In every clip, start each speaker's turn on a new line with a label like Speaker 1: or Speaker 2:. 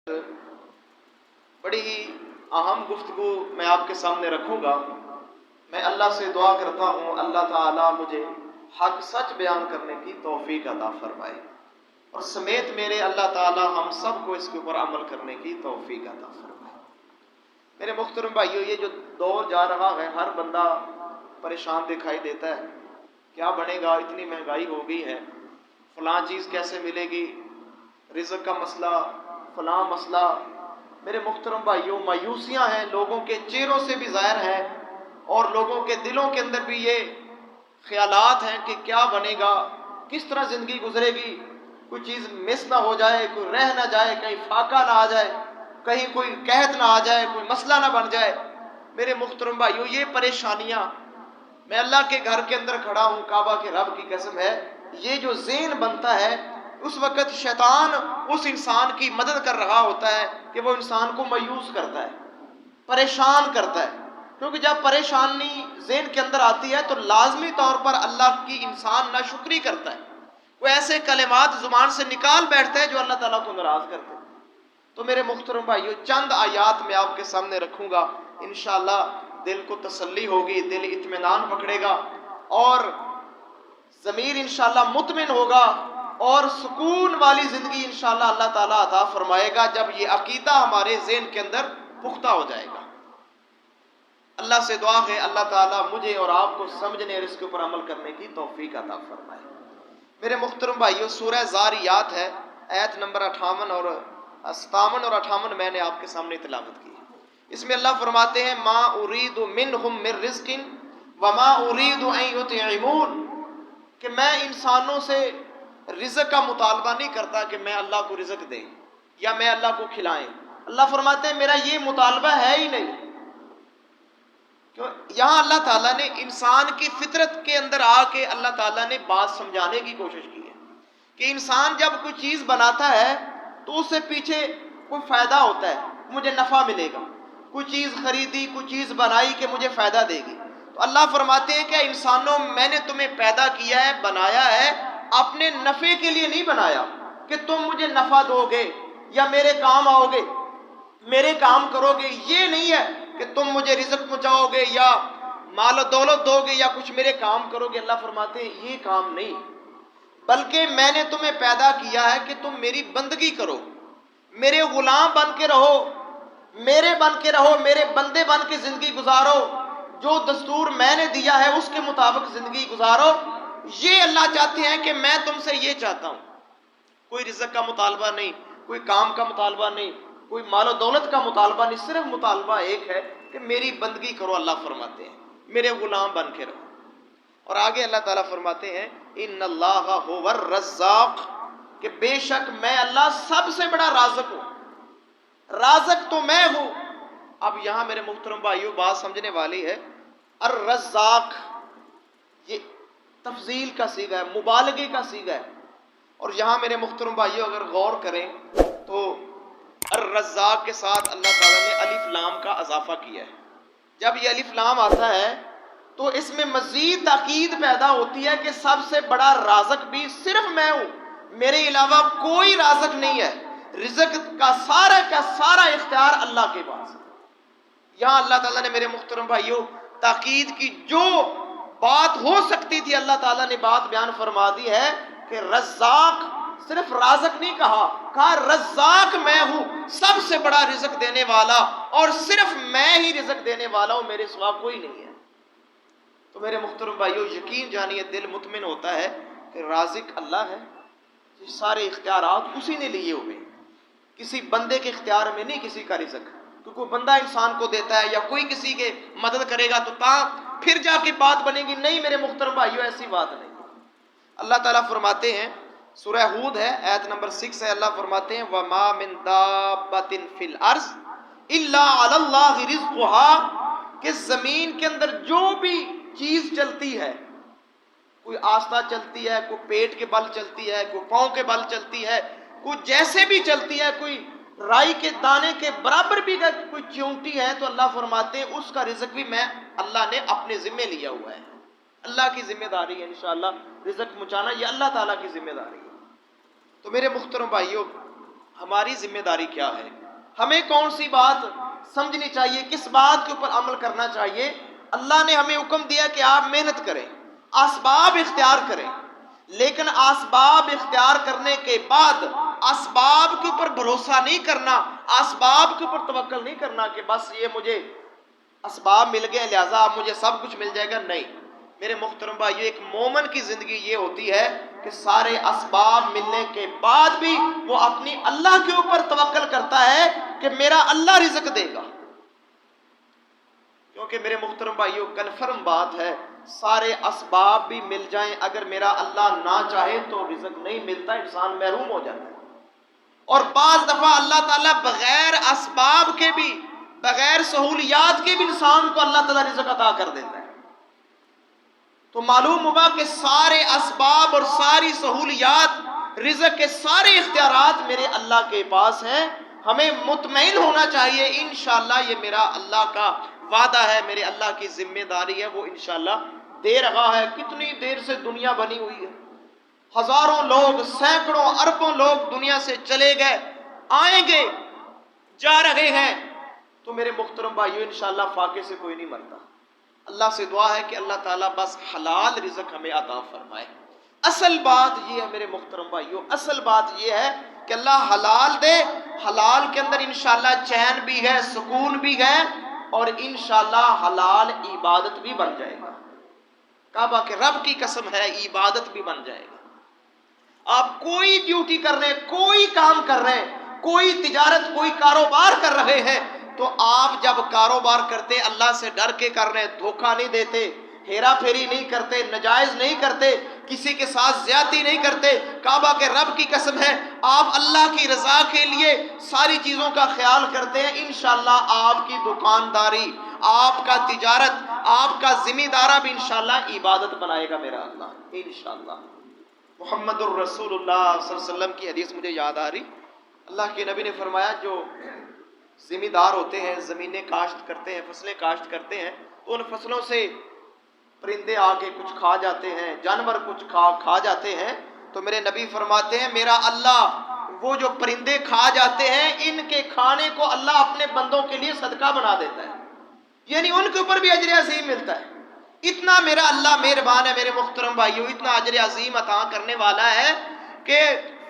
Speaker 1: بڑی ہی اہم گفتگو میں آپ کے سامنے رکھوں گا۔ میں اللہ سے دعا کرتا ہوں اللہ تعالیٰ مجھے حق سچ بیان کرنے کی توفیق عطا فرمائے، اور سمیت میرے اللہ تعالیٰ ہم سب کو اس کے اوپر عمل کرنے کی توفیق عطا فرمائے۔ میرے محترم بھائیو، یہ جو دور جا رہا ہے ہر بندہ پریشان دکھائی دیتا ہے۔ کیا بنے گا؟ اتنی مہنگائی ہو گئی ہے، فلاں چیز کیسے ملے گی، رزق کا مسئلہ، فلاں مسئلہ۔ میرے محترم بھائیوں، مایوسیاں ہیں، لوگوں کے چہروں سے بھی ظاہر ہے، اور لوگوں کے دلوں کے اندر بھی یہ خیالات ہیں کہ کیا بنے گا، کس طرح زندگی گزرے گی، کوئی چیز مس نہ ہو جائے، کوئی رہ نہ جائے، کہیں فاقہ نہ آ جائے، کہیں کوئی قحط نہ آ جائے، کوئی مسئلہ نہ بن جائے۔ میرے محترم بھائیوں، یہ پریشانیاں، میں اللہ کے گھر کے اندر کھڑا ہوں، کعبہ کے رب کی قسم ہے، یہ جو ذہن بنتا ہے اس وقت شیطان اس انسان کی مدد کر رہا ہوتا ہے کہ وہ انسان کو مایوس کرتا ہے، پریشان کرتا ہے۔ کیونکہ جب پریشانی ذہن کے اندر آتی ہے تو لازمی طور پر اللہ کی انسان ناشکری کرتا ہے، وہ ایسے کلمات زبان سے نکال بیٹھتا ہے جو اللہ تعالیٰ کو ناراض کرتے ہیں۔ تو میرے محترم بھائیو، چند آیات میں آپ کے سامنے رکھوں گا، انشاءاللہ دل کو تسلی ہوگی، دل اطمینان پکڑے گا، اور ضمیر انشاءاللہ مطمئن ہوگا، اور سکون والی زندگی انشاءاللہ اللہ تعالیٰ عطا فرمائے گا جب یہ عقیدہ ہمارے ذہن کے اندر پختہ ہو جائے گا۔ اللہ سے دعا ہے اللہ تعالیٰ مجھے اور آپ کو سمجھنے اور اس کے اوپر عمل کرنے کی توفیق عطا فرمائے۔ میرے محترم بھائیو، سورہ زاریات ہے، آیت نمبر 58 اور 57 اور 58 میں نے آپ کے سامنے تلاوت کی۔ اس میں اللہ فرماتے ہیں ما ارید منہم من رزق وما ارید ان یطعمون، کہ میں انسانوں سے رزق کا مطالبہ نہیں کرتا کہ میں اللہ کو رزق دیں یا میں اللہ کو کھلائیں۔ اللہ فرماتے ہیں میرا یہ مطالبہ ہے ہی نہیں۔ یہاں اللہ تعالیٰ نے انسان کی فطرت کے اندر آ کے اللہ تعالیٰ نے بات سمجھانے کی کوشش کی ہے کہ انسان جب کوئی چیز بناتا ہے تو اس سے پیچھے کوئی فائدہ ہوتا ہے، مجھے نفع ملے گا، کوئی چیز خریدی، کوئی چیز بنائی کہ مجھے فائدہ دے گی۔ تو اللہ فرماتے ہیں کہ انسانوں میں نے تمہیں پیدا کیا ہے، بنایا ہے، اپنے نفع کے لیے نہیں بنایا کہ تم مجھے نفع دو گے یا میرے کام آؤ گے، میرے کام کرو گے۔ یہ نہیں ہے کہ تم مجھے رزق پہنچاؤ گے یا مال و دولت دو گے یا کچھ میرے کام کرو گے۔ اللہ فرماتے ہیں یہ کام نہیں، بلکہ میں نے تمہیں پیدا کیا ہے کہ تم میری بندگی کرو، میرے غلام بن کے رہو، میرے بن کے رہو، میرے بندے بن کے زندگی گزارو، جو دستور میں نے دیا ہے اس کے مطابق زندگی گزارو۔ یہ اللہ چاہتے ہیں کہ میں تم سے یہ چاہتا ہوں، کوئی رزق کا مطالبہ نہیں، کوئی کام کا مطالبہ نہیں، کوئی مال و دولت کا مطالبہ نہیں، صرف مطالبہ ایک ہے کہ میری بندگی کرو۔ اللہ فرماتے ہیں میرے غلام بن کے رہو۔ اور آگے اللہ تعالیٰ فرماتے ہیں ان اللہ هو الرزاق، کہ بے شک میں اللہ سب سے بڑا رازق ہوں، رازق تو میں ہوں۔ اب یہاں میرے محترم بھائیوں بات سمجھنے والی ہے، الرزاق یہ تفضیل کا صیغہ ہے، مبالغے کا صیغہ ہے، اور یہاں میرے محترم بھائیوں اگر غور کریں تو الرزاق کے ساتھ اللہ تعالیٰ نے الف لام کا اضافہ کیا ہے۔ جب یہ الف لام آتا ہے تو اس میں مزید تاکید پیدا ہوتی ہے کہ سب سے بڑا رازق بھی صرف میں ہوں، میرے علاوہ کوئی رازق نہیں ہے، رزق کا سارا اختیار اللہ کے پاس ہے۔ یہاں اللہ تعالیٰ نے میرے محترم بھائیوں تاکید کی، جو بات ہو سکتی تھی اللہ تعالیٰ نے بات بیان فرما دی ہے کہ رزاق، صرف رازق نہیں کہا رزاق میں ہوں، سب سے بڑا رزق دینے والا، اور صرف میں ہی رزق دینے والا ہوں، میرے سوا کوئی نہیں ہے۔ تو میرے محترم بھائیو یقین جانیے، دل مطمئن ہوتا ہے کہ رازق اللہ ہے، یہ سارے اختیارات اسی نے لیے ہوئے، کسی بندے کے اختیار میں نہیں کسی کا رزق، کیونکہ کوئی بندہ انسان کو دیتا ہے یا کوئی کسی کے مدد کرے گا تو پھر جا کے بات بنے گی، نہیں میرے محترم بھائیو ایسی بات نہیں۔ اللہ تعالیٰ فرماتے ہیں، سورہ ہود ہے، آیت نمبر 6 ہے، اللہ فرماتے ہیں وَمَا مِن دَابَّةٍ فِي الْأَرْضِ إِلَّا عَلَى اللَّهِ رِزْقُهَا، کہ زمین کے اندر جو بھی چیز چلتی ہے، کوئی آستہ چلتی ہے، کوئی پیٹ کے بل چلتی ہے، کوئی پاؤں کے بل چلتی ہے، کوئی جیسے بھی چلتی ہے، کوئی رائی کے دانے کے برابر بھی اگر کوئی چونٹی ہے تو اللہ فرماتے ہیں اس کا رزق بھی میں اللہ نے اپنے ذمہ لیا ہوا ہے۔ اللہ کی ذمہ داری ہے انشاءاللہ رزق پہنچانا، یہ اللہ تعالیٰ کی ذمہ داری ہے۔ تو میرے محترم بھائیوں ہماری ذمہ داری کیا ہے، ہمیں کون سی بات سمجھنی چاہیے، کس بات کے اوپر عمل کرنا چاہیے۔ اللہ نے ہمیں حکم دیا کہ آپ محنت کریں، اسباب اختیار کریں، لیکن اسباب اختیار کرنے کے بعد اسباب کے اوپر بھروسہ نہیں کرنا، اسباب کے اوپر توکل نہیں کرنا کہ بس یہ مجھے اسباب مل گئے لہذا اب مجھے سب کچھ مل جائے گا۔ نہیں میرے محترم بھائی، ایک مومن کی زندگی یہ ہوتی ہے کہ سارے اسباب ملنے کے بعد بھی وہ اپنی اللہ کے اوپر توکل کرتا ہے کہ میرا اللہ رزق دے گا، کیونکہ میرے محترم بھائیو کنفرم بات ہے، سارے اسباب بھی مل جائیں اگر میرا اللہ نہ چاہے تو رزق نہیں ملتا، انسان محروم ہو جاتا ہے۔ اور بعض دفعہ اللہ تعالیٰ بغیر اسباب کے بھی، بغیر سہولیات کے بھی انسان کو اللہ تعالیٰ رزق عطا کر دیتا ہے۔ تو معلوم ہوا کہ سارے اسباب اور ساری سہولیات، رزق کے سارے اختیارات میرے اللہ کے پاس ہیں۔ ہمیں مطمئن ہونا چاہیے انشاءاللہ یہ میرا اللہ کا وعدہ ہے، میرے اللہ کی ذمہ داری ہے، وہ انشاءاللہ دے رہا ہے۔ کتنی دیر سے دنیا بنی ہوئی ہے، ہزاروں لوگ، سینکڑوں اربوں لوگ دنیا سے چلے گئے، آئیں گے، جا رہے ہیں، تو میرے محترم بھائیو انشاءاللہ فاقے سے کوئی نہیں مرتا۔ اللہ سے دعا ہے کہ اللہ تعالیٰ بس حلال رزق ہمیں عطا فرمائے۔ اصل بات یہ ہے میرے محترم بھائیو، اصل بات یہ ہے کہ اللہ حلال دے، حلال کے اندر انشاءاللہ چین بھی ہے، سکون بھی ہے، اور انشاءاللہ حلال عبادت بھی بن جائے گا۔ کعبہ کے رب کی قسم ہے، عبادت بھی بن جائے گا۔ آپ کوئی ڈیوٹی کر رہے ہیں، کوئی کام کر رہے ہیں، کوئی تجارت، کوئی کاروبار کر رہے ہیں، تو آپ جب کاروبار کرتے اللہ سے ڈر کے کر رہے ہیں، دھوکہ نہیں دیتے، ہیرا پھیری نہیں کرتے، نجائز نہیں کرتے، کسی کے ساتھ زیادتی نہیں کرتے، کعبہ کے رب کی قسم ہے آپ اللہ کی رضا کے لیے ساری چیزوں کا خیال کرتے ہیں، انشاءاللہ آپ کی دکانداری، آپ کا تجارت، آپ کا ذمہ دارہ بھی انشاءاللہ عبادت بنائے گا میرا اللہ انشاءاللہ۔ محمد الرسول اللہ صلی اللہ علیہ وسلم کی حدیث مجھے یاد آ رہی، اللہ کے نبی نے فرمایا جو ذمہ دار ہوتے ہیں، زمینیں کاشت کرتے ہیں، فصلیں کاشت کرتے ہیں، تو ان فصلوں سے پرندے آ کے کچھ کھا جاتے ہیں، جانور کچھ کھا جاتے ہیں، تو میرے نبی فرماتے ہیں میرا اللہ وہ جو پرندے کھا جاتے ہیں ان کے کھانے کو اللہ اپنے بندوں کے لیے صدقہ بنا دیتا ہے، یعنی ان کے اوپر بھی اجر عظیم ملتا ہے۔ اتنا میرا اللہ مہربان ہے میرے محترم بھائیو، اتنا اجر عظیم عطا کرنے والا ہے کہ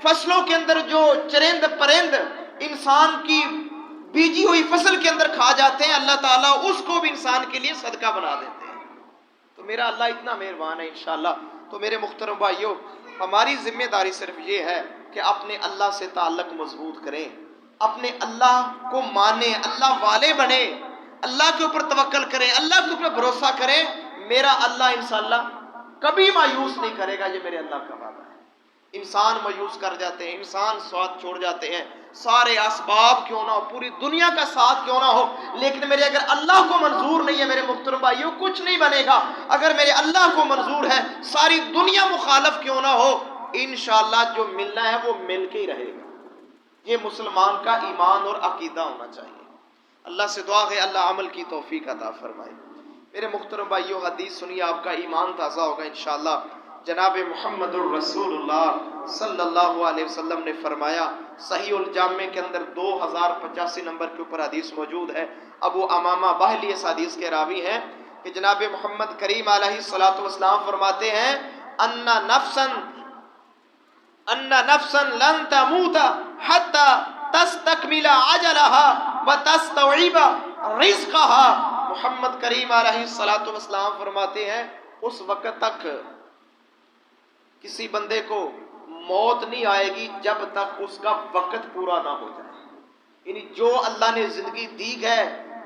Speaker 1: فصلوں کے اندر جو چرند پرند انسان کی بیجی ہوئی فصل کے اندر کھا جاتے ہیں، اللہ تعالیٰ اس کو بھی انسان کے لیے صدقہ بنا دیتے ہیں۔ تو میرا اللہ اتنا مہربان ہے انشاءاللہ۔ تو میرے محترم بھائیو ہماری ذمہ داری صرف یہ ہے کہ اپنے اللہ سے تعلق مضبوط کریں، اپنے اللہ کو مانیں، اللہ والے بنیں، اللہ کے اوپر توکل کریں، اللہ کے اوپر بھروسہ کریں، میرا اللہ انشاءاللہ کبھی مایوس نہیں کرے گا، یہ میرے اللہ کا وعدہ ہے۔ انسان مایوس کر جاتے ہیں، انسان ساتھ چھوڑ جاتے ہیں، سارے اسباب کیوں نہ ہو، پوری دنیا کا ساتھ کیوں نہ ہو، لیکن میرے اگر اللہ کو منظور نہیں ہے میرے محترم بھائیو کچھ نہیں بنے گا۔ اگر میرے اللہ کو منظور ہے ساری دنیا مخالف کیوں نہ ہو، انشاءاللہ جو ملنا ہے وہ مل کے ہی رہے گا۔ یہ مسلمان کا ایمان اور عقیدہ ہونا چاہیے۔ اللہ سے دعا ہے اللہ عمل کی توفیق عطا فرمائے۔ میرے محترم بھائیو حدیث سنیے، آپ کا ایمان تازہ ہوگا انشاءاللہ۔ جناب محمد الرسول اللہ صلی اللہ علیہ وسلم نے فرمایا، صحیح الجامع کے اندر 2085 نمبر کے اوپر حدیث موجود ہے، ابو امامہ باہلی اس حدیث کے راوی ہیں کہ جناب محمد کریم علیہ الصلوۃ والسلام فرماتے ہیں ان نفسا لن تموت حتى تستكمل عجلها وتستوعب رزقها۔ محمد کریم علیہ الصلوۃ والسلام فرماتے ہیں اس وقت تک کسی بندے کو موت نہیں آئے گی جب تک اس کا وقت پورا نہ ہو جائے، یعنی جو اللہ نے زندگی دی ہے،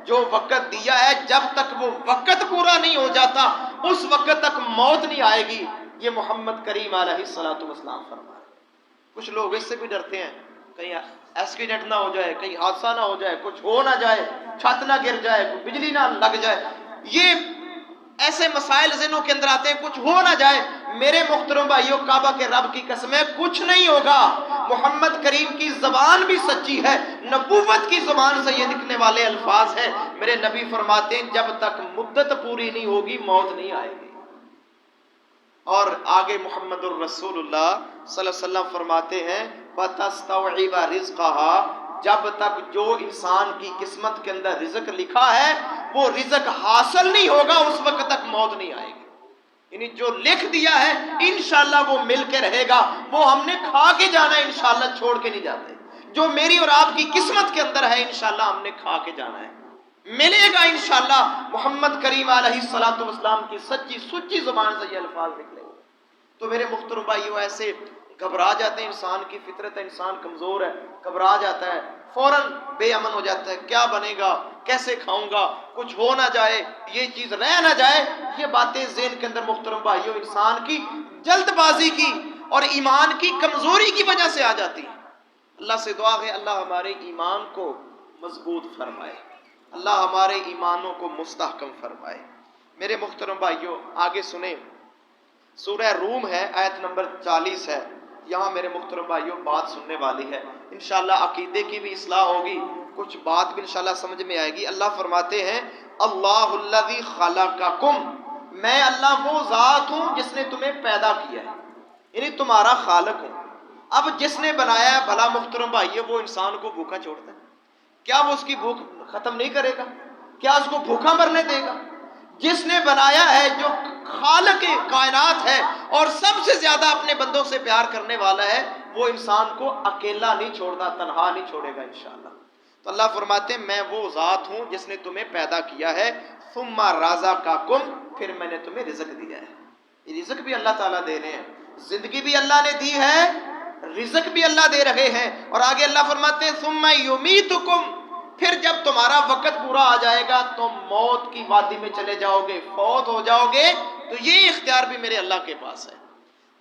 Speaker 1: جو وقت دیا ہے، جب تک وہ وقت پورا نہیں ہو جاتا اس وقت تک موت نہیں آئے گی، یہ محمد کریم علیہ الصلوۃ والسلام فرمایا۔ کچھ لوگ اس سے بھی ڈرتے ہیں کہیں ایکسیڈنٹ نہ ہو جائے، کہیں حادثہ نہ ہو جائے، کچھ ہو نہ جائے، چھت نہ گر جائے، بجلی نہ لگ جائے، یہ ایسے مسائل ذہنوں کے اندر آتے ہیں، کچھ ہو نہ جائے۔ میرے محترم بھائیو کعبہ کے رب کی قسم ہے کچھ نہیں ہوگا، محمد کریم کی زبان بھی سچی ہے، نبوت کی زبان سے یہ نکلنے والے الفاظ ہیں۔ میرے نبی فرماتے ہیں جب تک مدت پوری نہیں ہوگی موت نہیں آئے گی۔ اور آگے محمد الرسول اللہ صلی اللہ علیہ وسلم فرماتے ہیں وَتَسْتَوْعِبَ رِزْقَهَا، جب تک جو انسان کی قسمت کے اندر رزق لکھا ہے وہ رزق حاصل نہیں ہوگا اس وقت تک موت نہیں آئے گی. یعنی جو لکھ دیا ہے انشاءاللہ وہ مل کے رہے گا، وہ ہم نے کھا کے جانا ہے، انشاءاللہ چھوڑ کے نہیں جاتے. جو میری اور آپ کی قسمت کے اندر ہے انشاءاللہ ہم نے کھا کے جانا ہے، ملے گا انشاءاللہ. محمد کریم علیہ الصلوۃ والسلام کی سچی سچی زبان سے یہ الفاظ نکلے ہوئے. تو میرے محترم بھائیو، ایسے گھبرا جاتے ہیں، انسان کی فطرت ہے، انسان کمزور ہے، گھبرا جاتا ہے، فوراً بے امن ہو جاتا ہے. کیا بنے گا، کیسے کھاؤں گا، کچھ ہو نہ جائے، یہ چیز رہ نہ جائے. یہ باتیں ذہن کے اندر محترم بھائیو انسان کی جلد بازی کی اور ایمان کی کمزوری کی وجہ سے آ جاتی ہے. اللہ سے دعا ہے اللہ ہمارے ایمان کو مضبوط فرمائے، اللہ ہمارے ایمانوں کو مستحکم فرمائے. میرے محترم بھائیو آگے سنیں، سورہ روم ہے، آیت نمبر 40 ہے. یہاں میرے محترم بھائیو بات سننے والی ہے، انشاءاللہ عقیدے کی بھی اصلاح ہوگی، کچھ بات بھی انشاءاللہ سمجھ میں آئے گی. اللہ فرماتے ہیں اللہ الذی خلقکم، میں اللہ وہ ذات ہوں جس نے تمہیں پیدا کیا ہے، یعنی تمہارا خالق ہوں. اب جس نے بنایا ہے بھلا محترم بھائیو وہ انسان کو بھوکا چھوڑتا ہے؟ کیا وہ اس کی بھوک ختم نہیں کرے گا؟ کیا اس کو بھوکا مرنے دے گا؟ جس نے بنایا ہے، جو خالق کائنات ہے اور سب سے زیادہ اپنے بندوں سے پیار کرنے والا ہے، وہ انسان کو اکیلا نہیں چھوڑتا، تنہا نہیں چھوڑے گا انشاءاللہ. تو اللہ فرماتے ہیں میں وہ ذات ہوں جس نے تمہیں پیدا کیا ہے، ثم رزقکم، پھر میں نے تمہیں رزق دیا ہے. یہ رزق بھی اللہ تعالیٰ دے رہے ہیں، زندگی بھی اللہ نے دی ہے، رزق بھی اللہ دے رہے ہیں. اور آگے اللہ فرماتے ہیں ثم یمیتکم، پھر جب تمہارا وقت پورا آ جائے گا تم موت کی وادی میں چلے جاؤ گے، فوت ہو جاؤ گے. تو یہ اختیار بھی میرے اللہ کے پاس ہے.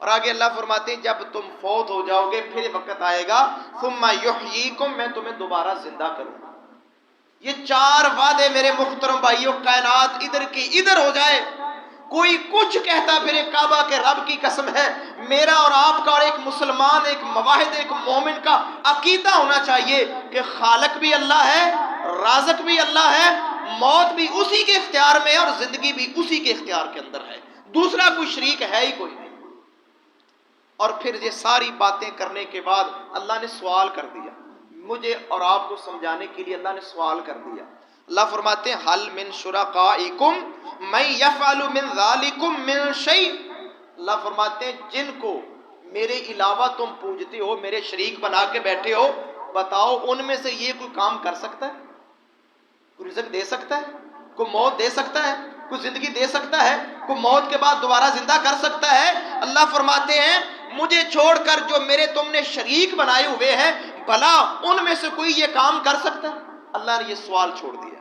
Speaker 1: اور آگے اللہ فرماتے ہیں جب تم فوت ہو جاؤ گے پھر وقت آئے گا ثم یحییکم، میں تمہیں دوبارہ زندہ کروں گا. یہ 4 وعدے میرے محترم بھائیوں، کائنات ادھر کی ادھر ہو جائے، کوئی کچھ کہتا پھر کعبہ کے رب کی قسم ہے، میرا اور آپ کا اور ایک مسلمان، ایک موحد، ایک مومن کا عقیدہ ہونا چاہیے کہ خالق بھی اللہ ہے، رازق بھی اللہ ہے، موت بھی اسی کے اختیار میں ہے اور زندگی بھی اسی کے اختیار کے اندر ہے، دوسرا کوئی شریک ہے ہی کوئی نہیں. اور پھر یہ ساری باتیں کرنے کے بعد اللہ نے سوال کر دیا، مجھے اور آپ کو سمجھانے کے لیے اللہ نے سوال کر دیا. اللہ فرماتے ہیں حل من شرکائکم من یفعل من ذالکم من شیء، اللہ فرماتے ہیں جن کو میرے علاوہ تم پوجتے ہو، میرے شریک بنا کے بیٹھے ہو، بتاؤ ان میں سے یہ کوئی کام کر سکتا ہے؟ کوئی رزق دے سکتا ہے؟ کوئی موت دے سکتا ہے؟ کوئی زندگی دے سکتا ہے؟ کوئی موت کے بعد دوبارہ زندہ کر سکتا ہے؟ اللہ فرماتے ہیں مجھے چھوڑ کر جو میرے تم نے شریک بنائے ہوئے ہیں، بھلا ان میں سے کوئی یہ کام کر سکتا ہے؟ اللہ نے یہ سوال چھوڑ دیا.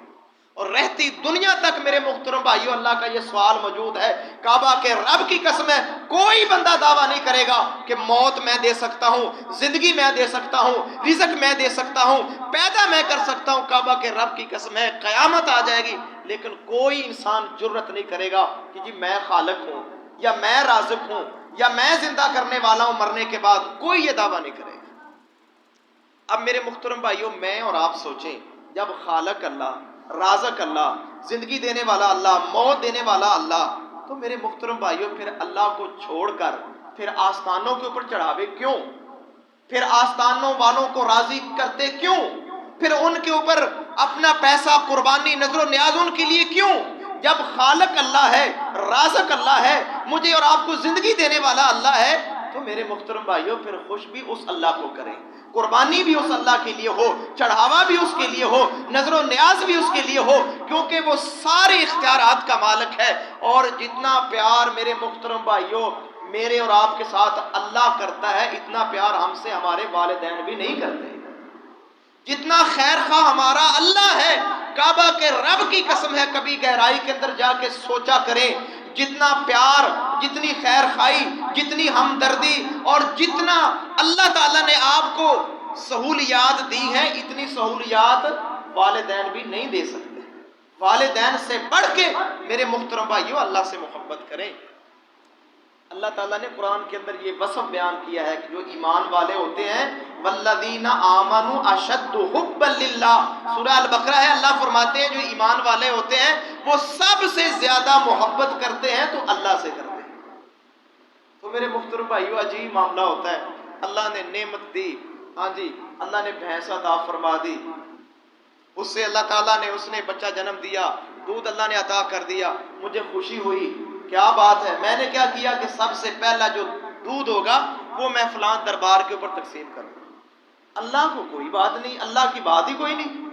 Speaker 1: اور رہتی دنیا تک میرے محترم بھائیو اللہ کا یہ سوال موجود ہے. کعبہ کے رب کی قسم ہے کوئی بندہ دعویٰ نہیں کرے گا کہ موت میں دے سکتا ہوں، زندگی میں دے سکتا ہوں، رزق میں دے سکتا ہوں، پیدا میں کر سکتا ہوں. کعبہ کے رب کی قسم ہے قیامت آ جائے گی لیکن کوئی انسان جرت نہیں کرے گا کہ جی میں خالق ہوں یا میں رازق ہوں یا میں زندہ کرنے والا ہوں مرنے کے بعد، کوئی یہ دعویٰ نہیں کرے گا. اب میرے محترم بھائیو میں اور آپ سوچیں، جب خالق اللہ، رازق اللہ، زندگی دینے والا اللہ، موت دینے والا اللہ، تو میرے محترم بھائیوں پھر اللہ کو چھوڑ کر پھر آستانوں کے اوپر چڑھاوے کیوں؟ پھر آستانوں والوں کو راضی کرتے کیوں؟ پھر ان کے اوپر اپنا پیسہ، قربانی، نظر و نیاز ان کے لیے کیوں؟ جب خالق اللہ ہے، رازق اللہ ہے، مجھے اور آپ کو زندگی دینے والا اللہ ہے، تو میرے محترم بھائیوں پھر خوش بھی اس اللہ کو کریں، قربانی بھی اس اللہ کے لیے ہو، چڑھاوا بھی اس کے لیے ہو، نظر و نیاز بھی اس کے لیے ہو، کیونکہ وہ سارے اختیارات کا مالک ہے. اور جتنا پیار میرے محترم بھائیوں میرے اور آپ کے ساتھ اللہ کرتا ہے، اتنا پیار ہم سے ہمارے والدین بھی نہیں کرتے. جتنا خیر خواہ ہمارا اللہ ہے، کعبہ کے رب کی قسم ہے کبھی گہرائی کے اندر جا کے سوچا کریں، جتنا پیار، جتنی خیر خواہی، جتنی ہمدردی اور جتنا اللہ تعالیٰ نے آپ کو سہولیات دی ہیں، اتنی سہولیات والدین بھی نہیں دے سکتے. والدین سے بڑھ کے میرے محترم بھائیو اللہ سے محبت کریں. اللہ تعالیٰ نے قرآن کے اندر یہ وصف بیان کیا ہے کہ جو ایمان والے ہوتے ہیں والذین آمنوا اشد حبا للہ، سورہ البقرہ ہے. اللہ فرماتے ہیں جو ایمان والے ہوتے ہیں وہ سب سے زیادہ محبت کرتے ہیں تو اللہ سے کرتے ہیں. تو میرے محترم بھائیو عجیب معاملہ ہوتا ہے اللہ نے نعمت دی، ہاں جی اللہ نے بھینس عطا فرما دی، اس سے اللہ تعالیٰ نے اس نے بچہ جنم دیا، دودھ اللہ نے عطا کر دیا، مجھے خوشی ہوئی، کیا بات ہے، میں نے کیا کیا کہ سب سے پہلا جو دودھ ہوگا وہ میں فلاں دربار کے اوپر تقسیم کروں گا۔ اللہ کو کوئی بات نہیں، اللہ کی بات ہی کوئی نہیں۔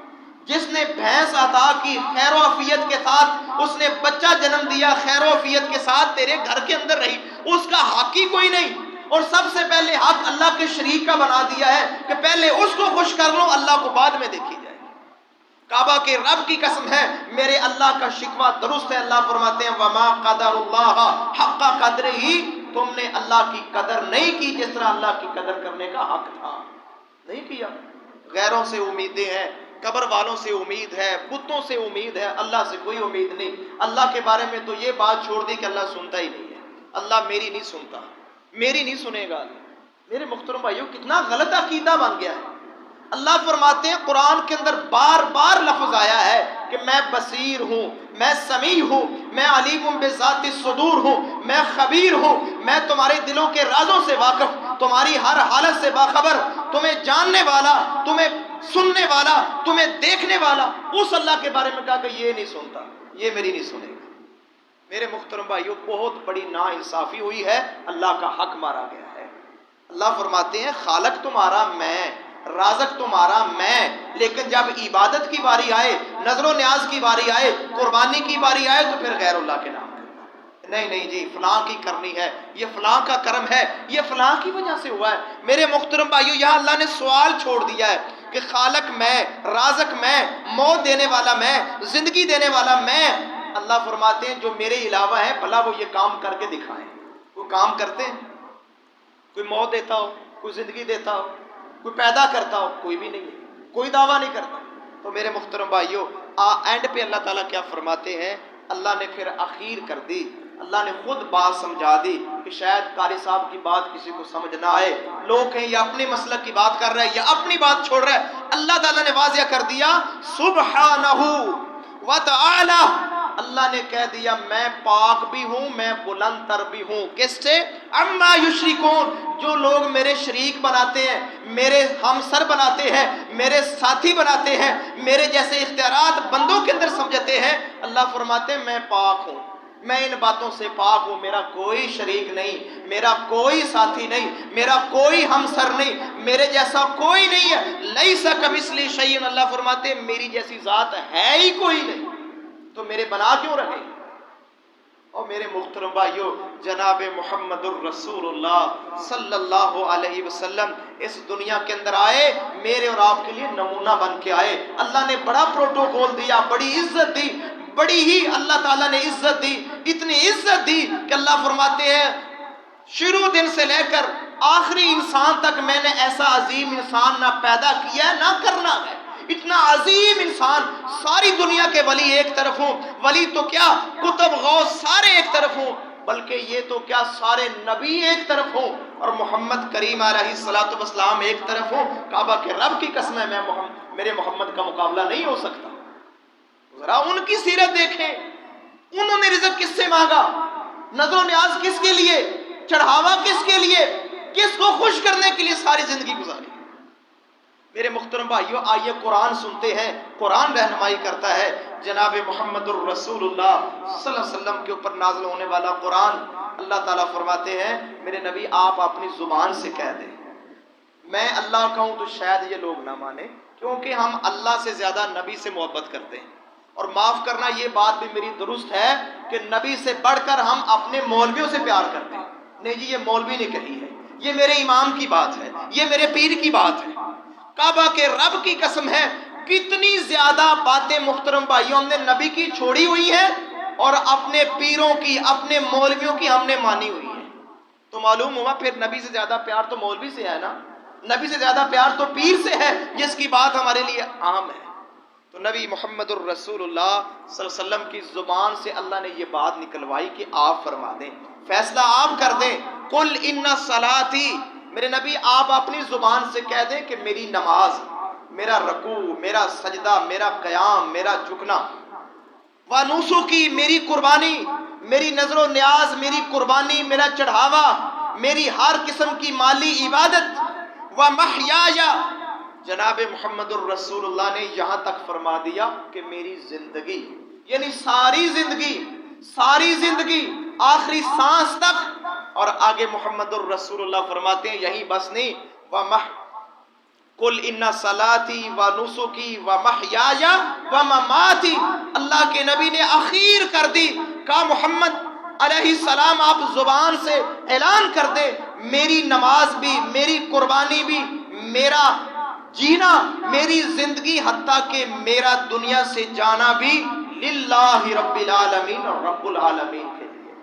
Speaker 1: جس نے بھینس عطا کی خیر و عافیت کے ساتھ، اس نے بچہ جنم دیا خیر و عافیت کے ساتھ تیرے گھر کے اندر رہی، اس کا حق ہی کوئی نہیں۔ اور سب سے پہلے حق اللہ کے شریک کا بنا دیا ہے کہ پہلے اس کو خوش کر لو، اللہ کو بعد میں دیکھی جائے۔ کعبہ کے رب کی قسم ہے، میرے اللہ کا شکوہ درست ہے، اللہ فرماتے ہیں وما قدر اللہ حق قدرہ، تم نے اللہ کی قدر نہیں کی جس طرح اللہ کی قدر کرنے کا حق تھا، نہیں کیا۔ غیروں سے امیدیں ہیں، قبر والوں سے امید ہے، بتوں سے امید ہے، اللہ سے کوئی امید نہیں۔ اللہ کے بارے میں تو یہ بات چھوڑ دی کہ اللہ سنتا ہی نہیں ہے، اللہ میری نہیں سنتا، میری نہیں سنے گا۔ میرے محترم بھائیوں کتنا غلط عقیدہ بن گیا ہے۔ اللہ فرماتے ہیں قرآن کے اندر بار بار لفظ آیا ہے کہ میں بصیر ہوں، میں سمیع ہوں، میں علیم بذات الصدور ہوں، میں خبیر ہوں، میں تمہارے دلوں کے رازوں سے واقف، تمہاری ہر حالت سے باخبر، تمہیں جاننے والا، تمہیں سننے والا، تمہیں دیکھنے والا۔ اس اللہ کے بارے میں کہا کہ یہ نہیں سنتا، یہ میری نہیں سنے گا۔ میرے محترم بھائیوں بہت بڑی ناانصافی ہوئی ہے، اللہ کا حق مارا گیا ہے۔ اللہ فرماتے ہیں خالق تمہارا میں، رازق تمہارا میں، لیکن جب عبادت کی باری آئے، نظر و نیاز کی باری آئے، قربانی کی باری آئے تو پھر غیر اللہ کے نام کرنا، نہیں نہیں جی فلاں کی کرنی ہے، یہ فلاں کا کرم ہے، یہ فلاں کی وجہ سے ہوا ہے۔ میرے محترم بھائیوں یہاں اللہ نے سوال چھوڑ دیا ہے کہ خالق میں، رازق میں، موت دینے والا میں، زندگی دینے والا میں۔ اللہ فرماتے ہیں جو میرے علاوہ ہے بھلا وہ یہ کام کر کے دکھائیں۔ کوئی کام کرتے ہیں؟ کوئی موت دیتا ہو، کوئی زندگی دیتا ہو، کوئی پیدا کرتا ہو؟ کوئی بھی نہیں، کوئی دعویٰ نہیں کرتا۔ تو میرے محترم بھائیوں اینڈ پہ اللہ تعالیٰ کیا فرماتے ہیں؟ اللہ نے پھر اخیر کر دی، اللہ نے خود بات سمجھا دی کہ شاید قاری صاحب کی بات کسی کو سمجھ نہ آئے، لوگ کہیں یہ اپنے مسلک کی بات کر رہے ہیں یا اپنی بات چھوڑ رہے ہیں۔ اللہ تعالیٰ نے واضح کر دیا سبحانہ وتعالی، اللہ نے کہہ دیا میں پاک بھی ہوں، میں بلند تر بھی ہوں۔ کس سے؟ اما یشرکون، جو لوگ میرے شریک بناتے ہیں، میرے ہمسر بناتے ہیں، میرے ساتھی بناتے ہیں، میرے جیسے اختیارات بندوں کے اندر سمجھتے ہیں، اللہ فرماتے ہیں میں پاک ہوں، میں ان باتوں سے پاک ہوں، میرا کوئی شریک نہیں، میرا کوئی ساتھی نہیں، میرا کوئی ہمسر نہیں، میرے جیسا کوئی نہیں ہے۔ لیس کمثلہ شیء، اللہ فرماتے ہیں میری جیسی ذات ہے ہی کوئی نہیں، تو میرے بنا کیوں رہے؟ اور میرے محترم بھائیوں جناب محمد الرسول اللہ صلی اللہ علیہ وسلم اس دنیا کے اندر آئے، میرے اور آپ کے لیے نمونہ بن کے آئے۔ اللہ نے بڑا پروٹوکول دیا، بڑی عزت دی، بڑی ہی اللہ تعالیٰ نے عزت دی، اتنی عزت دی کہ اللہ فرماتے ہیں شروع دن سے لے کر آخری انسان تک میں نے ایسا عظیم انسان نہ پیدا کیا ہے نہ کرنا ہے۔ اتنا عظیم انسان، ساری دنیا کے ولی ایک طرف ہوں، ولی تو کیا کتب غوث سارے ایک طرف ہوں، بلکہ یہ تو کیا سارے نبی ایک طرف ہوں اور محمد کریم علیہ الصلوۃ والسلام ایک طرف ہوں۔ کعبہ کے رب کی قسم ہے میرے محمد کا مقابلہ نہیں ہو سکتا۔ ذرا ان کی سیرت دیکھیں، انہوں نے رزق کس سے مانگا، نظر و نیاز کس کے لیے، چڑھاوا کس کے لیے، کس کو خوش کرنے کے لیے ساری زندگی گزاری۔ میرے محترم بھائیوں آئیے قرآن سنتے ہیں، قرآن رہنمائی کرتا ہے۔ جناب محمد الرسول اللہ صلی اللہ علیہ وسلم کے اوپر نازل ہونے والا قرآن، اللہ تعالیٰ فرماتے ہیں میرے نبی آپ اپنی زبان سے کہہ دیں، میں اللہ کہوں تو شاید یہ لوگ نہ مانیں، کیونکہ ہم اللہ سے زیادہ نبی سے محبت کرتے ہیں۔ اور معاف کرنا یہ بات بھی میری درست ہے کہ نبی سے بڑھ کر ہم اپنے مولویوں سے پیار کرتے ہیں۔ نہیں جی یہ مولوی نے کہی ہے، یہ میرے امام کی بات ہے، یہ میرے پیر کی بات ہے۔ کعبہ کے رب کی قسم ہے کتنی زیادہ باتیں محترم بھائیوں ہم نے نبی کی چھوڑی ہوئی ہیں اور اپنے پیروں کی، اپنے مولویوں کی ہم نے مانی ہوئی ہے۔ تو معلوم ہوا پھر نبی سے زیادہ پیار تو مولوی سے ہے نا، نبی سے زیادہ پیار تو پیر سے ہے جس کی بات ہمارے لیے عام ہے۔ تو نبی محمد الرسول اللہ صلی اللہ علیہ وسلم کی زبان سے اللہ نے یہ بات نکلوائی کہ آپ فرما دیں، فیصلہ آپ کر دیں۔ قل ان صلاتی، میرے نبی آپ اپنی زبان سے کہہ دیں کہ میری نماز، میرا رکوع، میرا سجدہ، میرا قیام، میرا جھکنا، ونسکی میری قربانی، میری نظر و نیاز، میری قربانی، میرا چڑھاوا، میری ہر قسم کی مالی عبادت، و محیایا، جناب محمد الرسول اللہ نے یہاں تک فرما دیا کہ میری زندگی، یعنی ساری زندگی آخری سانس تک، اور آگے محمد الرسول اللہ فرماتے ہیں یہی بس نہیں، قل ان صلاتی و نسکی و محیایا و مماتی، اللہ کے نبی نے اخیر کر دی، کہا محمد علیہ السلام آپ زبان سے اعلان کر دے، میری نماز بھی، میری قربانی بھی، میرا جینا، میری زندگی، حتیٰ کہ میرا دنیا سے جانا بھی للہ رب العالمین اور رب العالمین کے لیے۔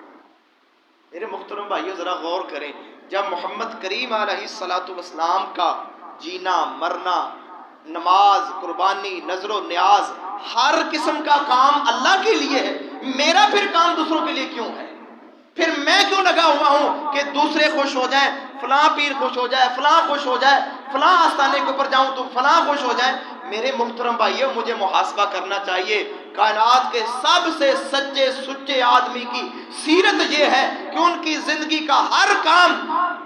Speaker 1: میرے محترم بھائیو ذرا غور کریں، جب محمد کریم علیہ السلام کا جینا، مرنا، نماز، قربانی، نذر و نیاز، ہر قسم کا کام اللہ کے لیے ہے، میرا پھر کام دوسروں کے لیے کیوں ہے؟ پھر میں کیوں لگا ہوا ہوں کہ دوسرے خوش ہو جائیں، فلاں پیر خوش ہو جائے، فلاں خوش ہو جائے، فلاں آستانے کے اوپر جاؤں تو فلاں خوش ہو جائے؟ میرے محترم بھائیو مجھے محاسبہ کرنا چاہیے، کائنات کے سب سے سچے سچے آدمی کی سیرت یہ ہے کہ ان کی زندگی کا ہر کام،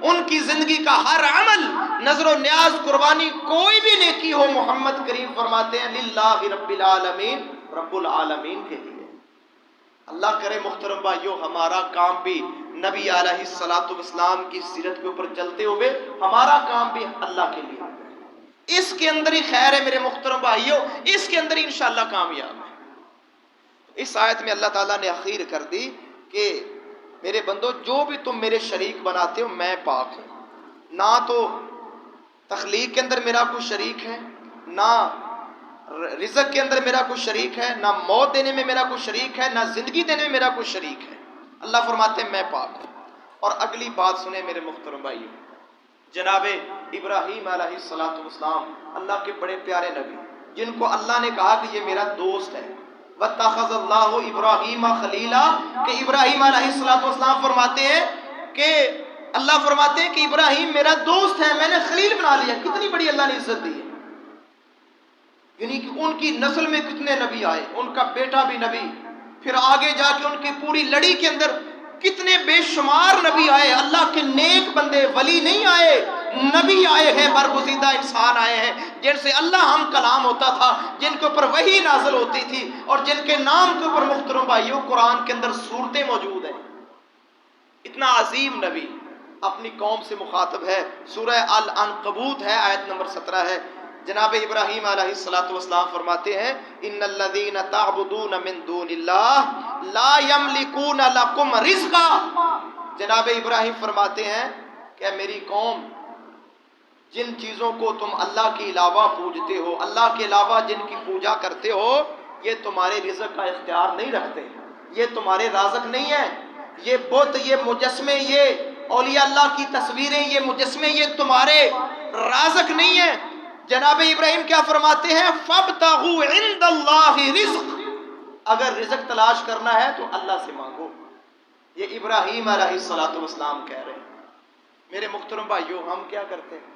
Speaker 1: ان کی زندگی کا ہر عمل، نذر و نیاز، قربانی، کوئی بھی نیکی ہو، محمد کریم فرماتے ہیں للہ رب العالمین، رب العالمین کے لیے۔ اللہ کرے محترم بھائیو ہمارا کام بھی نبی علیہ السلام کی سیرت کے اوپر چلتے ہوئے ہمارا کام بھی اللہ کے لیے، اس کے اندر ہی خیر ہے میرے محترم بھائیو، اس کے اندر ہی انشاءاللہ کامیاب ہے۔ اس آیت میں اللہ تعالیٰ نے اخیر کر دی کہ میرے بندو جو بھی تم میرے شریک بناتے ہو میں پاک ہوں، نہ تو تخلیق کے اندر میرا کوئی شریک ہے، نہ رزق کے اندر میرا کوئی شریک ہے، نہ موت دینے میں میرا کوئی شریک ہے، نہ زندگی دینے میں میرا کوئی شریک ہے۔ اللہ فرماتے ہیں میں پاک ہوں۔ اور اگلی بات سنیں میرے محترم بھائیو، جناب ابراہیم علیہ السلام اللہ کے بڑے پیارے نبی، جن کو اللہ نے کہا کہ یہ میرا دوست ہے، وَاتَّخَذَ اللَّهُ إِبْرَاهِيمَ خَلِيلًا، کہ ابراہیم علیہ السلام فرماتے ہیں کہ اللہ فرماتے ہیں کہ ابراہیم میرا دوست ہے، میں نے خلیل بنا لیا۔ کتنی بڑی اللہ نے عزت دی ہے، یعنی کہ ان کی نسل میں کتنے نبی آئے، ان کا بیٹا بھی نبی، پھر آگے جا کے ان کی پوری لڑی کے اندر کتنے بے شمار نبی آئے، اللہ کے نیک بندے، ولی نہیں آئے، نبی آئے ہیں، برگزیدہ انسان آئے ہیں جن سے اللہ ہم کلام ہوتا تھا، جن کے اوپر وحی نازل ہوتی تھی، اور جن کے نام کے اوپر محترم بھائیوں قرآن کے اندر صورتیں موجود ہیں۔ اتنا عظیم نبی اپنی قوم سے مخاطب ہے، سورہ العنکبوت ہے، آیت نمبر 17 ہے۔ جناب ابراہیم علیہ السلام فرماتے ہیں ان الذین تعبدون من دون اللہ لا یملکون لکم رزقا، جناب ابراہیم فرماتے ہیں کہ میری قوم، جن چیزوں کو تم اللہ کے علاوہ پوجتے ہو، اللہ کے علاوہ جن کی پوجا کرتے ہو، یہ تمہارے رزق کا اختیار نہیں رکھتے، یہ تمہارے رازق نہیں ہیں، یہ بت، یہ مجسمے، یہ اولیاء اللہ کی تصویریں، یہ مجسمے، یہ تمہارے رازق نہیں ہیں۔ جناب ابراہیم کیا فرماتے ہیں فَابْتَغُوا عِندَ اللَّهِ رِزْقٍ، اگر رزق تلاش کرنا ہے تو اللہ سے مانگو۔ یہ ابراہیم علیہ السلام کہہ رہے ہیں۔ میرے محترم بھائیو ہم کیا کرتے ہیں؟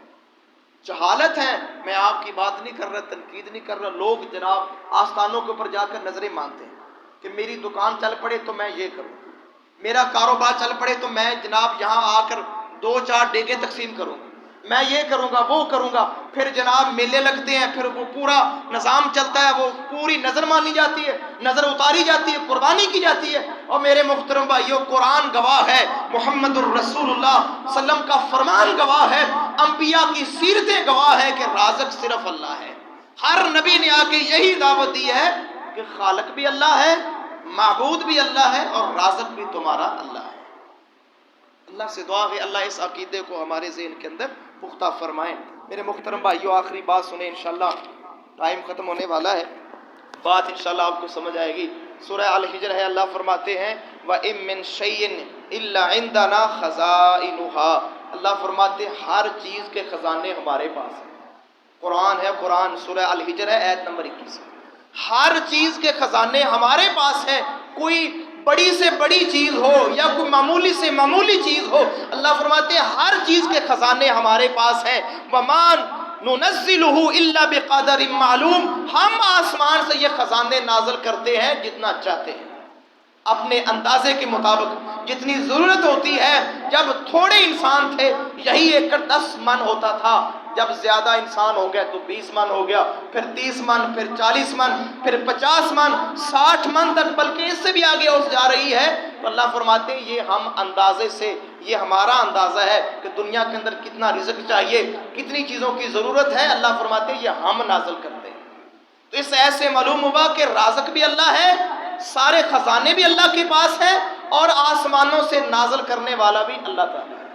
Speaker 1: جہالت ہے، میں آپ کی بات نہیں کر رہا، تنقید نہیں کر رہا، لوگ جناب آستانوں کے اوپر جا کر نظریں مانتے ہیں کہ میری دکان چل پڑے تو میں یہ کروں، میرا کاروبار چل پڑے تو میں جناب یہاں آ کر 2-4 ڈیگیں تقسیم کروں، میں یہ کروں گا، وہ کروں گا۔ پھر جناب میلے لگتے ہیں، پھر وہ پورا نظام چلتا ہے، وہ پوری نظر مانی جاتی ہے، نظر اتاری جاتی ہے، قربانی کی جاتی ہے۔ اور میرے محترم بھائیو قرآن گواہ ہے، محمد الرسول اللہ صلی اللہ علیہ وسلم کا فرمان گواہ ہے، انبیاء کی سیرتیں گواہ ہے کہ رازق صرف اللہ ہے۔ ہر نبی نے آ کے یہی دعوت دی ہے کہ خالق بھی اللہ ہے، معبود بھی اللہ ہے، اور رازق بھی تمہارا اللہ ہے۔ اللہ سے دعا ہے اللہ اس عقیدے کو ہمارے ذہن کے اندر پختہ فرمائیں۔ میرے محترم بھائیو آخری بات سنیں، انشاءاللہ ٹائم ختم ہونے والا ہے، بات انشاءاللہ آپ کو سمجھ آئے گی۔ سورہ الحجر ہے، اللہ فرماتے ہیں وَإِن مِّن شَيْءٍ إِلَّا عِندَنَا خَزَائِنُهَا، اللہ فرماتے ہیں ہر چیز کے خزانے ہمارے پاس ہیں۔ قرآن ہے، قرآن سورہ الحجر ہے، آیت نمبر 21۔ ہر چیز کے خزانے ہمارے پاس ہیں، کوئی بڑی سے بڑی چیز ہو یا کوئی معمولی سے معمولی چیز ہو، اللہ فرماتے ہیں ہر چیز کے خزانے ہمارے پاس ہیں۔ وَمَا نُنَزِّلُهُ إِلَّا بِقَدَرٍ مَّعْلُومٍ، ہم آسمان سے یہ خزانے نازل کرتے ہیں جتنا چاہتے ہیں۔ اپنے اندازے کے مطابق جتنی ضرورت ہوتی ہے. جب تھوڑے انسان تھے یہی ایکڑ 10 من ہوتا تھا. جب زیادہ انسان ہو گئے تو 20 من ہو گیا، پھر 30 من، پھر 40 من، پھر 50 من، 60 من تک، بلکہ اس سے بھی آگے اس جا رہی ہے. تو اللہ فرماتے ہیں یہ ہم اندازے سے، یہ ہمارا اندازہ ہے کہ دنیا کے اندر کتنا رزق چاہیے، کتنی چیزوں کی ضرورت ہے. اللہ فرماتے ہیں یہ ہم نازل کرتے ہیں. تو اس ایسے معلوم ہوا کہ رازق بھی اللہ ہے، سارے خزانے بھی اللہ کے پاس ہیں، اور آسمانوں سے نازل کرنے والا بھی اللہ تعالیٰ ہے.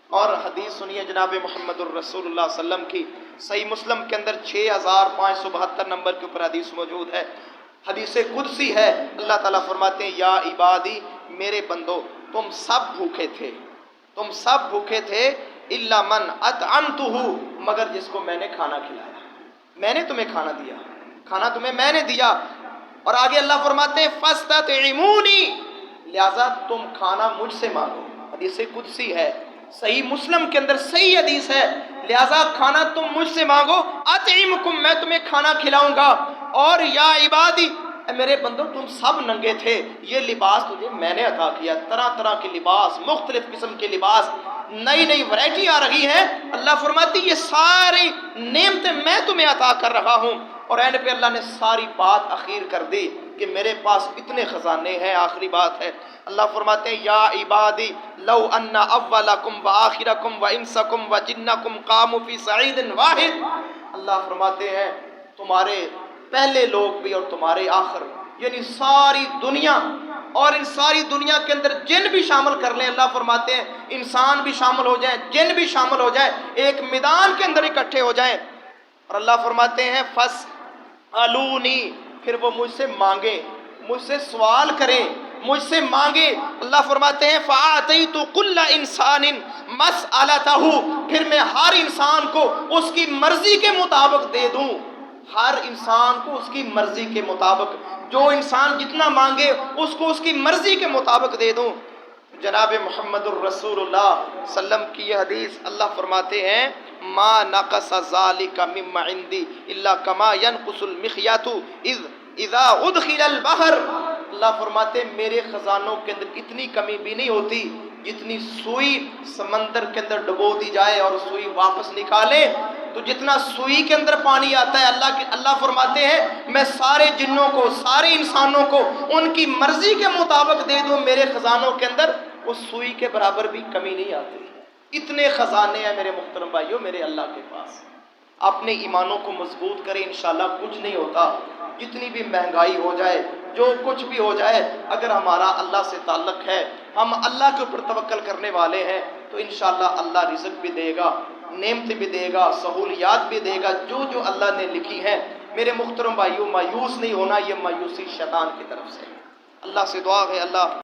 Speaker 1: اور حدیث سنیے جناب محمد الرسول اللہ صلی اللہ علیہ وسلم کی، صحیح مسلم کے اندر 6572 نمبر کے اوپر حدیث موجود ہے. حدیث قدسی ہے. اللہ تعالیٰ فرماتے ہیں یا عبادی، میرے بندو تم سب بھوکے تھے، تم سب بھوکے تھے، الا من اطعمتہ، مگر جس کو میں نے کھانا کھلایا، میں نے تمہیں کھانا دیا، کھانا تمہیں میں نے دیا. اور آگے اللہ فرماتے ہیں فاستطعمونی، لہذا تم کھانا مجھ سے مانگو. حدیث قدسی ہے، صحیح مسلم کے اندر صحیح حدیث ہے. لہذا کھانا تم مجھ سے مانگو، اطعمکم، میں تمہیں کھانا کھلاؤں گا. اور یا عبادی، اے میرے بندو تم سب ننگے تھے، یہ لباس تجھے میں نے عطا کیا. طرح طرح کے لباس، مختلف قسم کے لباس، نئی نئی ورائٹی آ رہی ہے. اللہ فرماتی یہ ساری نعمتیں میں تمہیں عطا کر رہا ہوں. اور اینڈ پہ اللہ نے ساری بات اخیر کر دی کہ میرے پاس اتنے خزانے ہیں. آخری بات ہے، اللہ فرماتے ہیں یا عبادی لو ان اولکم وآخرکم وانسکم وجنکم قاموا فی صعید واحد. اللہ فرماتے ہیں تمہارے پہلے لوگ بھی اور تمہارے آخر بھی، یعنی ساری دنیا، اور ان ساری دنیا کے اندر جن بھی شامل کر لیں. اللہ فرماتے ہیں انسان بھی شامل ہو جائیں، جن بھی شامل ہو جائیں، ایک میدان کے اندر اکٹھے ہو جائیں. اور اللہ فرماتے ہیں فاسألونی، پھر وہ مجھ سے مانگیں، مجھ سے سوال کریں، مجھ سے مانگے. اللہ فرماتے ہیں فَآتَيْتُ كُلَّ إِنسَانٍ مَسْأَلَتَهُ، پھر میں ہر انسان کو اس کی مرضی کے مطابق دے دوں. ہر انسان کو اس کی مرضی کے مطابق، جو انسان جتنا مانگے اس کو اس کی مرضی کے مطابق دے دوں. جناب محمد الرسول اللہ صلی اللہ علیہ وسلم کی یہ حدیث، اللہ فرماتے ہیں ما نقص ذلك مما عندي الا كما ينقص المخيط اذا ادخل البحر. اللہ فرماتے ہیں میرے خزانوں کے اندر اتنی کمی بھی نہیں ہوتی جتنی سوئی سمندر کے اندر ڈبو دی جائے اور سوئی واپس نکالے تو جتنا سوئی کے اندر پانی آتا ہے، اللہ فرماتے ہیں میں سارے جنوں کو، سارے انسانوں کو ان کی مرضی کے مطابق دے دوں، میرے خزانوں کے اندر اس سوئی کے برابر بھی کمی نہیں آتی. اتنے خزانے ہیں میرے محترم بھائیوں میرے اللہ کے پاس. اپنے ایمانوں کو مضبوط کریں، انشاءاللہ کچھ نہیں ہوتا. جتنی بھی مہنگائی ہو جائے، جو کچھ بھی ہو جائے، اگر ہمارا اللہ سے تعلق ہے، ہم اللہ کے اوپر توکل کرنے والے ہیں، تو انشاءاللہ اللہ رزق بھی دے گا، نعمت بھی دے گا، سہولیات بھی دے گا، جو جو اللہ نے لکھی ہے. میرے محترم بھائیوں مایوس نہیں ہونا، یہ مایوسی شیطان کی طرف سے. اللہ سے دعا ہے اللہ